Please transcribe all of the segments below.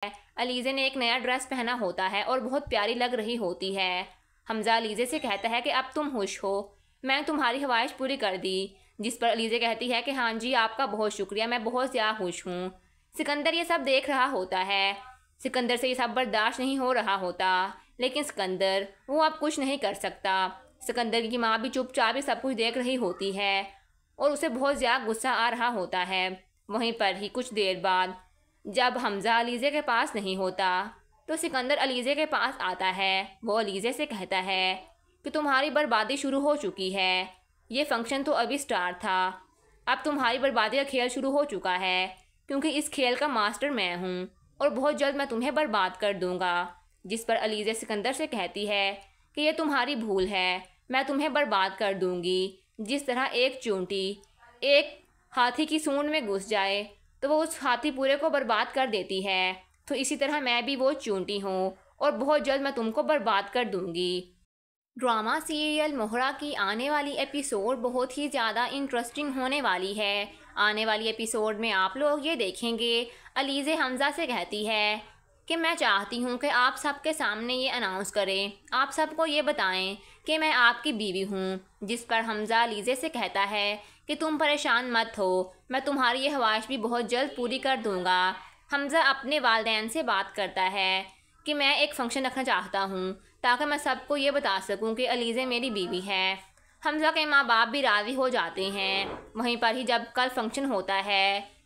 अलीज़े ने एक नया ड्रेस पहना होता है और बहुत प्यारी लग रही होती है। हमज़ा अलीज़े से कहता है कि अब तुम खुश हो, मैं तुम्हारी ख्वाहिश पूरी कर दी। जिस पर अलीज़े कहती है कि हाँ जी, आपका बहुत शुक्रिया, मैं बहुत ज़्यादा खुश हूँ। सिकंदर ये सब देख रहा होता है। सिकंदर से ये सब बर्दाश्त नहीं हो रहा होता, लेकिन सिकंदर वो अब कुछ नहीं कर सकता। सिकंदर की माँ भी चुपचाप ही सब कुछ देख रही होती है और उसे बहुत ज़्यादा गुस्सा आ रहा होता है। वहीं पर ही कुछ देर बाद जब हमज़ा अलीज़े के पास नहीं होता तो सिकंदर अलीज़े के पास आता है। वो अलीज़े से कहता है कि तुम्हारी बर्बादी शुरू हो चुकी है। ये फंक्शन तो अभी स्टार्ट था, अब तुम्हारी बर्बादी का खेल शुरू हो चुका है, क्योंकि इस खेल का मास्टर मैं हूँ और बहुत जल्द मैं तुम्हें बर्बाद कर दूँगा। जिस पर अलीज़े सिकंदर से कहती है कि ये तुम्हारी भूल है, मैं तुम्हें बर्बाद कर दूँगी। जिस तरह एक चूंटी एक हाथी की सूंड में घुस जाए तो वो उस हाथी पूरे को बर्बाद कर देती है, तो इसी तरह मैं भी वो चूंटी हूँ और बहुत जल्द मैं तुमको बर्बाद कर दूँगी। ड्रामा सीरियल मोहरा की आने वाली एपिसोड बहुत ही ज़्यादा इंटरेस्टिंग होने वाली है। आने वाली एपिसोड में आप लोग ये देखेंगे, अलीज़े हमज़ा से कहती है कि मैं चाहती हूँ कि आप सबके सामने ये अनाउंस करें, आप सबको ये बताएं कि मैं आपकी बीवी हूँ। जिस पर हमज़ा अलीज़े से कहता है कि तुम परेशान मत हो, मैं तुम्हारी ये ख्वाहिश भी बहुत जल्द पूरी कर दूँगा। हमज़ा अपने वालिदैन से बात करता है कि मैं एक फ़ंक्शन रखना चाहता हूँ ताकि मैं सबको ये बता सकूं कि अलीज़े मेरी बीवी है। हमज़ा के माँ बाप भी राज़ी हो जाते हैं। वहीं पर ही जब कल फंक्शन होता है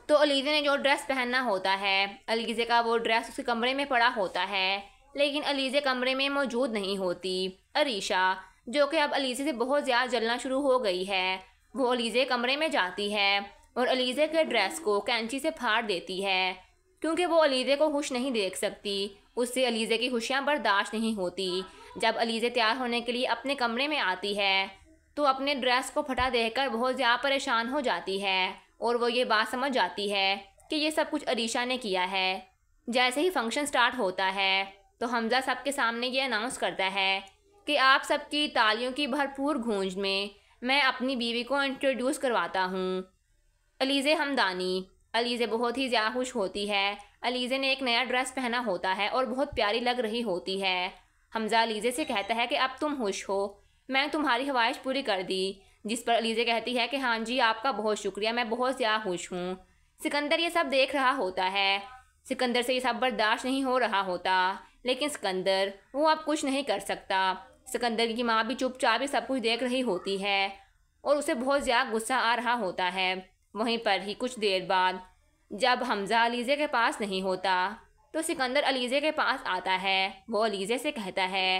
तो अलीज़े ने जो ड्रेस पहनना होता है, अलीज़े का वो ड्रेस उसके कमरे में पड़ा होता है, लेकिन अलीज़े कमरे में मौजूद नहीं होती। अरीशा, जो कि अब अलीज़े से बहुत ज़्यादा जलना शुरू हो गई है, वो अलीज़े कमरे में जाती है और अलीज़े के ड्रेस को कैंची से फाड़ देती है, क्योंकि वो अलीज़े को खुश नहीं देख सकती। उससे अलीज़े की खुशियाँ बर्दाश्त नहीं होती। जब अलीज़े तैयार होने के लिए अपने कमरे में आती है तो अपने ड्रेस को फटा देखकर बहुत ज़्यादा परेशान हो जाती है और वो ये बात समझ जाती है कि ये सब कुछ अरीशा ने किया है। जैसे ही फंक्शन स्टार्ट होता है तो हमज़ा सबके सामने ये अनाउंस करता है कि आप सबकी तालियों की भरपूर गूंज में मैं अपनी बीवी को इंट्रोड्यूस करवाता हूँ, अलीज़े हमदानी। अलीज़े बहुत ही ज़्यादा खुश होती है। अलीज़े ने एक नया ड्रेस पहना होता है और बहुत प्यारी लग रही होती है। हमज़ा अलीज़े से कहता है कि अब तुम खुश हो, मैं तुम्हारी ख्वाहिश पूरी कर दी। जिस पर अलीज़े कहती है कि हाँ जी, आपका बहुत शुक्रिया, मैं बहुत ज़्यादा खुश हूँ। सिकंदर ये सब देख रहा होता है। सिकंदर से ये सब बर्दाश्त नहीं हो रहा होता, लेकिन सिकंदर वो अब कुछ नहीं कर सकता। सिकंदर की माँ भी चुपचाप ही सब कुछ देख रही होती है और उसे बहुत ज़्यादा गुस्सा आ रहा होता है। वहीं पर ही कुछ देर बाद जब हमज़ा अलीज़े के पास नहीं होता तो सिकंदर अलीज़े के पास आता है। वो अलीज़े से कहता है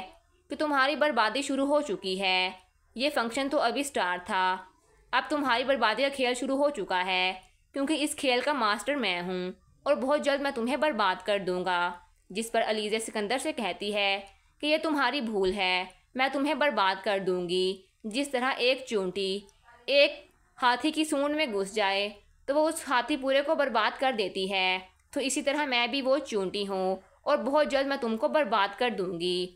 कि तुम्हारी बर्बादी शुरू हो चुकी है। ये फंक्शन तो अभी स्टार्ट था, अब तुम्हारी बर्बादी का खेल शुरू हो चुका है, क्योंकि इस खेल का मास्टर मैं हूँ और बहुत जल्द मैं तुम्हें बर्बाद कर दूँगा। जिस पर अलीज़े सिकंदर से कहती है कि ये तुम्हारी भूल है, मैं तुम्हें बर्बाद कर दूँगी। जिस तरह एक चूंटी एक हाथी की सूंड में घुस जाए तो वो उस हाथी पूरे को बर्बाद कर देती है, तो इसी तरह मैं भी वो चूंटी हूँ और बहुत जल्द मैं तुमको बर्बाद कर दूँगी।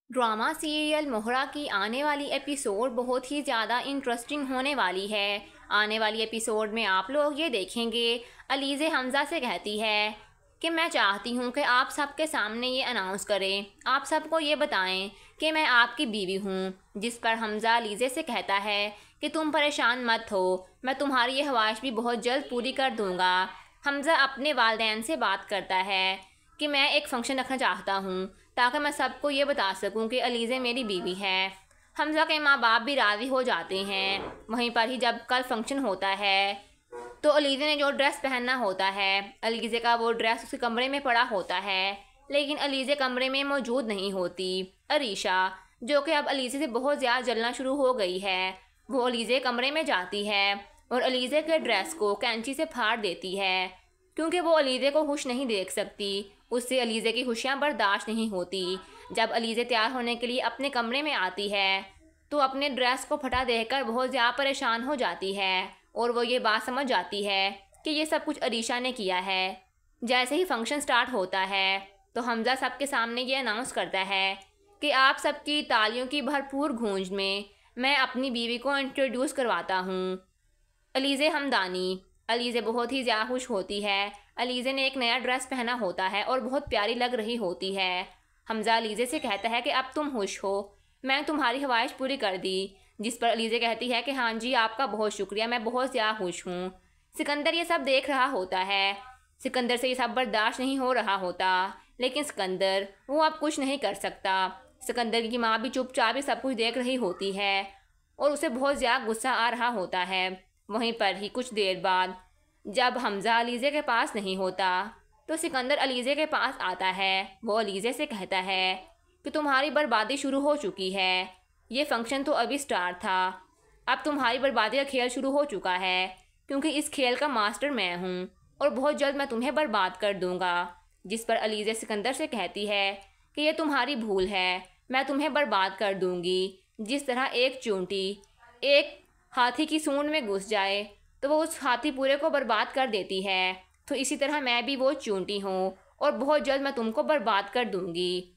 ड्रामा सीरियल मोहरा की आने वाली एपिसोड बहुत ही ज़्यादा इंटरेस्टिंग होने वाली है। आने वाली एपिसोड में आप लोग ये देखेंगे, अलीज़े हमज़ा से कहती है कि मैं चाहती हूँ कि आप सबके सामने ये अनाउंस करें, आप सबको ये बताएं कि मैं आपकी बीवी हूँ। जिस पर हमज़ा अलीज़े से कहता है कि तुम परेशान मत हो, मैं तुम्हारी ये ख्वाहिश भी बहुत जल्द पूरी कर दूँगा। हमज़ा अपने वालिदैन से बात करता है कि मैं एक फ़ंक्शन रखना चाहता हूँ ताकि मैं सबको ये बता सकूं कि अलीज़े मेरी बीवी है। हमज़ा के माँ बाप भी राज़ी हो जाते हैं। वहीं पर ही जब कल फंक्शन होता है तो अलीज़े ने जो ड्रेस पहनना होता है, अलीज़े का वो ड्रेस उसके कमरे में पड़ा होता है, लेकिन अलीज़े कमरे में मौजूद नहीं होती। अरीशा, जो कि अब अलीज़े से बहुत ज़्यादा जलना शुरू हो गई है, वो अलीज़े कमरे में जाती है और अलीज़े के ड्रेस को कैंची से फाड़ देती है, क्योंकि वो अलीज़े को खुश नहीं देख सकती। उससे अलीज़े की खुशियाँ बर्दाश्त नहीं होती। जब अलीज़े तैयार होने के लिए अपने कमरे में आती है तो अपने ड्रेस को फटा देखकर बहुत ज़्यादा परेशान हो जाती है और वो ये बात समझ जाती है कि ये सब कुछ अरीशा ने किया है। जैसे ही फंक्शन स्टार्ट होता है तो हमज़ा सबके सामने ये अनाउंस करता है कि आप सबकी तालियों की भरपूर गूंज में मैं अपनी बीवी को इंट्रोड्यूस करवाता हूँ, अलीज़े हमदानी। अलीज़े बहुत ही ज़्यादा खुश होती है। अलीज़े ने एक नया ड्रेस पहना होता है और बहुत प्यारी लग रही होती है। हमज़ा अलीज़े से कहता है कि अब तुम खुश हो, मैं तुम्हारी ख्वाहिश पूरी कर दी। जिस पर अलीज़े कहती है कि हाँ जी, आपका बहुत शुक्रिया, मैं बहुत ज़्यादा खुश हूँ। सिकंदर ये सब देख रहा होता है। सिकंदर से ये सब बर्दाश्त नहीं हो रहा होता, लेकिन सिकंदर वो अब कुछ नहीं कर सकता। सिकंदर की माँ भी चुपचाप ही सब कुछ देख रही होती है और उसे बहुत ज़्यादा गुस्सा आ रहा होता है। वहीं पर ही कुछ देर बाद जब हमज़ा अलीज़े के पास नहीं होता तो सिकंदर अलीज़े के पास आता है। वो अलीज़े से कहता है कि तुम्हारी बर्बादी शुरू हो चुकी है। ये फंक्शन तो अभी स्टार्ट था, अब तुम्हारी बर्बादी का खेल शुरू हो चुका है, क्योंकि इस खेल का मास्टर मैं हूँ और बहुत जल्द मैं तुम्हें बर्बाद कर दूँगा। जिस पर अलीज़े सिकंदर से कहती है कि ये तुम्हारी भूल है, मैं तुम्हें बर्बाद कर दूँगी। जिस तरह एक चूंटी एक हाथी की सूंड में घुस जाए तो वो उस हाथी पूरे को बर्बाद कर देती है, तो इसी तरह मैं भी वो चूंटी हूँ और बहुत जल्द मैं तुमको बर्बाद कर दूँगी।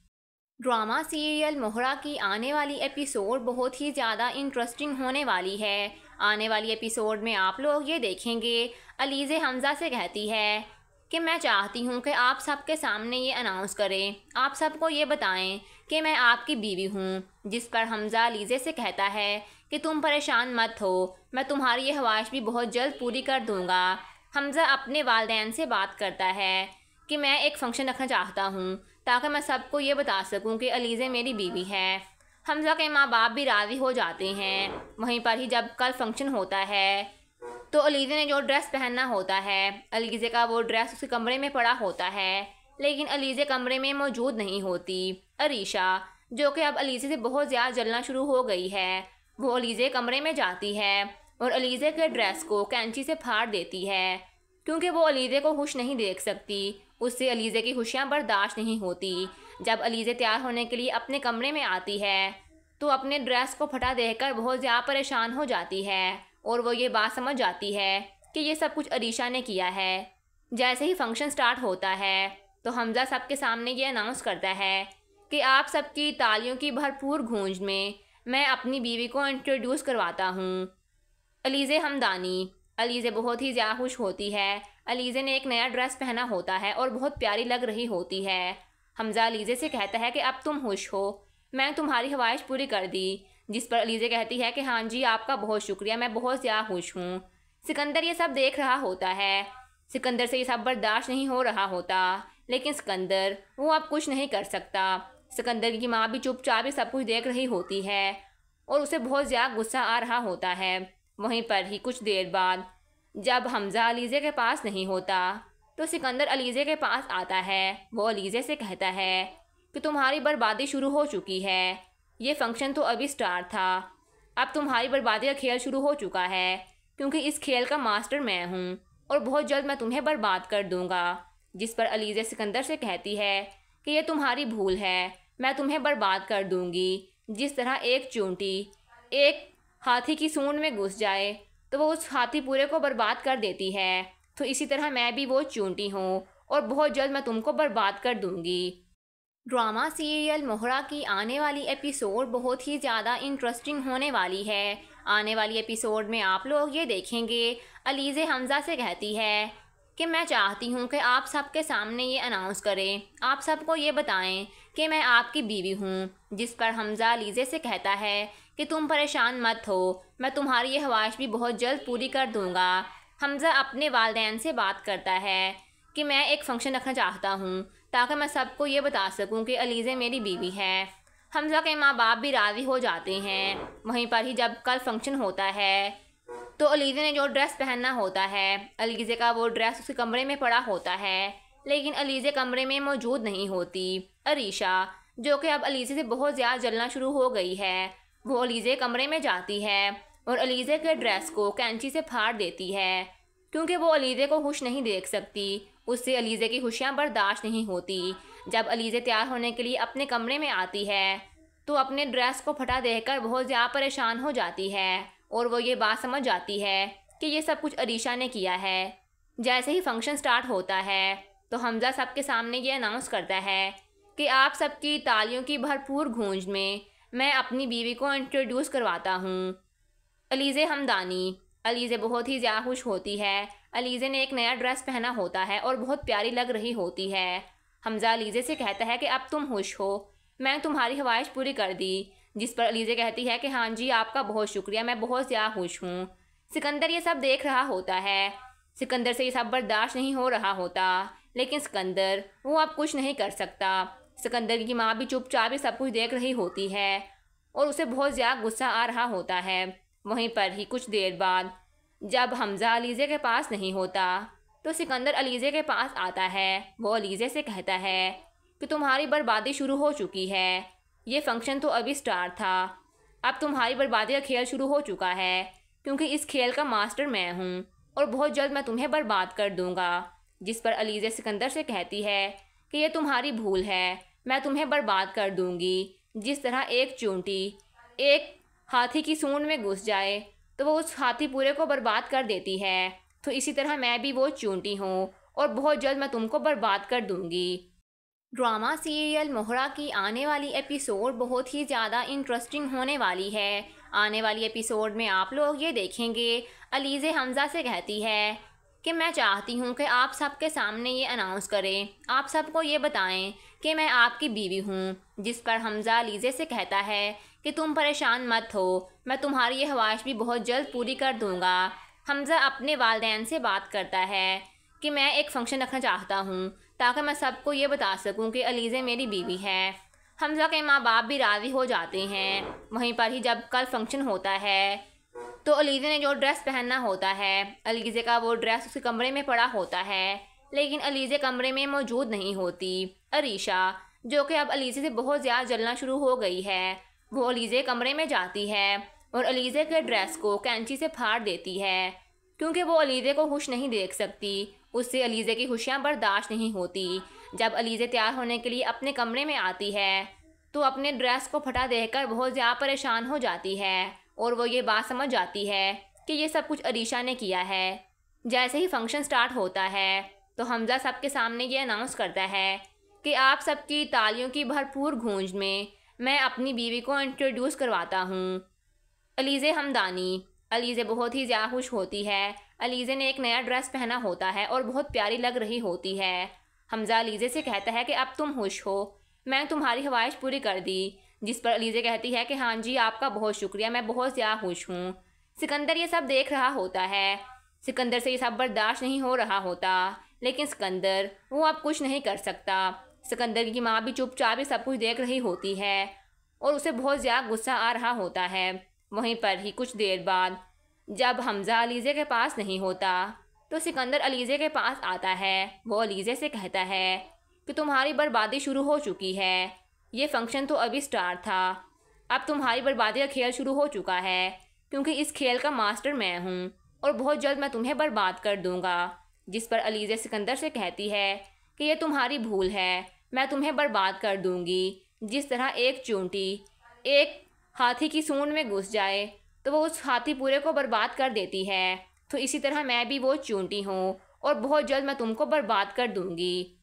ड्रामा सीरियल मोहरा की आने वाली एपिसोड बहुत ही ज़्यादा इंटरेस्टिंग होने वाली है। आने वाली एपिसोड में आप लोग ये देखेंगे, अलीज़े हमज़ा से कहती है कि मैं चाहती हूँ कि आप सबके सामने ये अनाउंस करें, आप सबको ये बताएं कि मैं आपकी बीवी हूँ। जिस पर हमज़ा अलीज़े से कहता है कि तुम परेशान मत हो, मैं तुम्हारी ये ख्वाहिश भी बहुत जल्द पूरी कर दूँगा। हमज़ा अपने वालिदैन से बात करता है कि मैं एक फ़ंक्शन रखना चाहता हूँ ताकि मैं सबको ये बता सकूं कि अलीज़े मेरी बीवी है। हमज़ा के माँ बाप भी राज़ी हो जाते हैं। वहीं पर ही जब कल फंक्शन होता है तो अलीज़े ने जो ड्रेस पहनना होता है, अलीज़े का वो ड्रेस उसके कमरे में पड़ा होता है, लेकिन अलीज़े कमरे में मौजूद नहीं होती। अरीशा, जो कि अब अलीज़े से बहुत ज़्यादा जलना शुरू हो गई है, वो अलीज़े कमरे में जाती है और अलीज़े के ड्रेस को कैंची से फाड़ देती है, क्योंकि वो अलीज़े को खुश नहीं देख सकती। उससे अलीज़े की खुशियाँ बर्दाश्त नहीं होती। जब अलीज़े तैयार होने के लिए अपने कमरे में आती है तो अपने ड्रेस को फटा देखकर बहुत ज़्यादा परेशान हो जाती है और वो ये बात समझ जाती है कि ये सब कुछ अरीशा ने किया है। जैसे ही फंक्शन स्टार्ट होता है तो हमज़ा सबके सामने ये अनाउंस करता है कि आप सबकी तालियों की भरपूर गूंज में मैं अपनी बीवी को इंट्रोड्यूस करवाता हूँ, अलीज़े हमदानी। अलीज़े बहुत ही ज़्यादा खुश होती है। अलीज़े ने एक नया ड्रेस पहना होता है और बहुत प्यारी लग रही होती है। हमज़ा अलीज़े से कहता है कि अब तुम खुश हो, मैं तुम्हारी ख्वाहिश पूरी कर दी। जिस पर अलीज़े कहती है कि हाँ जी, आपका बहुत शुक्रिया, मैं बहुत ज़्यादा खुश हूँ। सिकंदर ये सब देख रहा होता है। सिकंदर से ये सब बर्दाश्त नहीं हो रहा होता, लेकिन सिकंदर वो अब कुछ नहीं कर सकता। सिकंदर की माँ भी चुपचाप ही सब कुछ देख रही होती है और उसे बहुत ज़्यादा गुस्सा आ रहा होता है। वहीं पर ही कुछ देर बाद जब हमज़ा अलीज़े के पास नहीं होता तो सिकंदर अलीज़े के पास आता है। वो अलीज़े से कहता है कि तुम्हारी बर्बादी शुरू हो चुकी है। ये फंक्शन तो अभी स्टार्ट था, अब तुम्हारी बर्बादी का खेल शुरू हो चुका है, क्योंकि इस खेल का मास्टर मैं हूँ और बहुत जल्द मैं तुम्हें बर्बाद कर दूँगा। जिस पर अलीज़े सिकंदर से कहती है कि ये तुम्हारी भूल है, मैं तुम्हें बर्बाद कर दूँगी। जिस तरह एक चूंटी एक हाथी की सूंड में घुस जाए तो वो उस हाथी पूरे को बर्बाद कर देती है, तो इसी तरह मैं भी वो चूंटी हूँ और बहुत जल्द मैं तुमको बर्बाद कर दूँगी। ड्रामा सीरियल मोहरा की आने वाली एपिसोड बहुत ही ज़्यादा इंटरेस्टिंग होने वाली है। आने वाली एपिसोड में आप लोग ये देखेंगे, अलीज़े हमज़ा से कहती है कि मैं चाहती हूँ कि आप सबके सामने ये अनाउंस करें, आप सबको ये बताएं कि मैं आपकी बीवी हूँ। जिस पर हमज़ा अलीज़े से कहता है कि तुम परेशान मत हो, मैं तुम्हारी ये ख्वाहिश भी बहुत जल्द पूरी कर दूँगा। हमज़ा अपने वालिदैन से बात करता है कि मैं एक फ़ंक्शन रखना चाहता हूँ ताकि मैं सबको ये बता सकूं कि अलीज़े मेरी बीवी है। हमज़ा के माँ बाप भी राज़ी हो जाते हैं। वहीं पर ही जब कल फंक्शन होता है तो अलीज़े ने जो ड्रेस पहनना होता है, अलीज़े का वो ड्रेस उसके कमरे में पड़ा होता है, लेकिन अलीज़े कमरे में मौजूद नहीं होती। अरीशा, जो कि अब अलीज़े से बहुत ज़्यादा जलना शुरू हो गई है, वो अलीज़े कमरे में जाती है और अलीज़े के ड्रेस को कैंची से फाड़ देती है, क्योंकि वो अलीज़े को खुश नहीं देख सकती। उससे अलीज़े की खुशियाँ बर्दाश्त नहीं होती। जब अलीज़े तैयार होने के लिए अपने कमरे में आती है तो अपने ड्रेस को फटा देखकर बहुत ज़्यादा परेशान हो जाती है और वो ये बात समझ जाती है कि ये सब कुछ अरीशा ने किया है। जैसे ही फंक्शन स्टार्ट होता है तो हमज़ा सबके सामने ये अनाउंस करता है कि आप सबकी तालियों की भरपूर गूंज में मैं अपनी बीवी को इंट्रोड्यूस करवाता हूँ, अलीज़े हमदानी। अलीज़े बहुत ही ज़्यादा खुश होती है। अलीज़े ने एक नया ड्रेस पहना होता है और बहुत प्यारी लग रही होती है। हमज़ा अलीज़े से कहता है कि अब तुम खुश हो, मैंने तुम्हारी ख्वाहिश पूरी कर दी। जिस पर अलीज़े कहती है कि हाँ जी, आपका बहुत शुक्रिया, मैं बहुत ज़्यादा खुश हूँ। सिकंदर ये सब देख रहा होता है। सिकंदर से ये सब बर्दाश्त नहीं हो रहा होता, लेकिन सिकंदर वो अब कुछ नहीं कर सकता। सिकंदर की माँ भी चुपचाप ही सब कुछ देख रही होती है और उसे बहुत ज़्यादा गुस्सा आ रहा होता है। वहीं पर ही कुछ देर बाद जब हमज़ा अलीज़े के पास नहीं होता तो सिकंदर अलीज़े के पास आता है। वो अलीज़े से कहता है कि तुम्हारी बर्बादी शुरू हो चुकी है। ये फंक्शन तो अभी स्टार्ट था, अब तुम्हारी बर्बादी का खेल शुरू हो चुका है, क्योंकि इस खेल का मास्टर मैं हूँ और बहुत जल्द मैं तुम्हें बर्बाद कर दूँगा। जिस पर अलीज़े सिकंदर से कहती है कि ये तुम्हारी भूल है, मैं तुम्हें बर्बाद कर दूँगी। जिस तरह एक चूंटी एक हाथी की सूंड में घुस जाए तो वो उस हाथी पूरे को बर्बाद कर देती है, तो इसी तरह मैं भी वो चूंटी हूँ और बहुत जल्द मैं तुमको बर्बाद कर दूँगी। ड्रामा सीरियल मोहरा की आने वाली एपिसोड बहुत ही ज़्यादा इंटरेस्टिंग होने वाली है। आने वाली एपिसोड में आप लोग ये देखेंगे, अलीज़े हमज़ा से कहती है कि मैं चाहती हूँ कि आप सबके सामने ये अनाउंस करें, आप सबको ये बताएं कि मैं आपकी बीवी हूँ। जिस पर हमज़ा अलीज़े से कहता है कि तुम परेशान मत हो, मैं तुम्हारी ये ख्वाहिश भी बहुत जल्द पूरी कर दूँगा। हमज़ा अपने वालिदैन से बात करता है कि मैं एक फ़ंक्शन रखना चाहता हूँ ताकि मैं सबको ये बता सकूं कि अलीज़े मेरी बीवी है। हमज़ा के माँ बाप भी राज़ी हो जाते हैं। वहीं पर ही जब कल फंक्शन होता है तो अलीज़े ने जो ड्रेस पहनना होता है, अलीज़े का वो ड्रेस उसके कमरे में पड़ा होता है, लेकिन अलीज़े कमरे में मौजूद नहीं होती। अरीशा, जो कि अब अलीज़े से बहुत ज़्यादा जलना शुरू हो गई है, वो अलीज़े कमरे में जाती है और अलीज़े के ड्रेस को कैंची से फाड़ देती है, क्योंकि वो अलीज़े को खुश नहीं देख सकती। उससे अलीज़े की खुशियाँ बर्दाश्त नहीं होती। जब अलीज़े तैयार होने के लिए अपने कमरे में आती है तो अपने ड्रेस को फटा देखकर बहुत ज़्यादा परेशान हो जाती है और वो ये बात समझ जाती है कि ये सब कुछ अरीशा ने किया है। जैसे ही फंक्शन स्टार्ट होता है तो हमज़ा सबके सामने ये अनाउंस करता है कि आप सबकी तालियों की भरपूर गूंज में मैं अपनी बीवी को इंट्रोड्यूस करवाता हूँ, अलीज़े हमदानी। अलीज़े बहुत ही ज़्यादा खुश होती है। अलीज़े ने एक नया ड्रेस पहना होता है और बहुत प्यारी लग रही होती है। हमज़ा अलीज़े से कहता है कि अब तुम खुश हो, मैंने तुम्हारी ख्वाहिश पूरी कर दी। जिस पर अलीज़े कहती है कि हाँ जी, आपका बहुत शुक्रिया, मैं बहुत ज़्यादा खुश हूँ। सिकंदर ये सब देख रहा होता है। सिकंदर से ये सब बर्दाश्त नहीं हो रहा होता, लेकिन सिकंदर वो अब कुछ नहीं कर सकता। सिकंदर की माँ भी चुपचाप ही सब कुछ देख रही होती है और उसे बहुत ज़्यादा गुस्सा आ रहा होता है। वहीं पर ही कुछ देर बाद जब हमज़ा अलीज़े के पास नहीं होता तो सिकंदर अलीज़े के पास आता है। वो अलीज़े से कहता है कि तुम्हारी बर्बादी शुरू हो चुकी है। ये फंक्शन तो अभी स्टार्ट था, अब तुम्हारी बर्बादी का खेल शुरू हो चुका है, क्योंकि इस खेल का मास्टर मैं हूँ और बहुत जल्द मैं तुम्हें बर्बाद कर दूँगा। जिस पर अलीज़े सिकंदर से कहती है कि ये तुम्हारी भूल है, मैं तुम्हें बर्बाद कर दूँगी। जिस तरह एक चूंटी एक हाथी की सूंड में घुस जाए तो वो उस हाथी पूरे को बर्बाद कर देती है, तो इसी तरह मैं भी वो चूंटी हूँ और बहुत जल्द मैं तुमको बर्बाद कर दूँगी।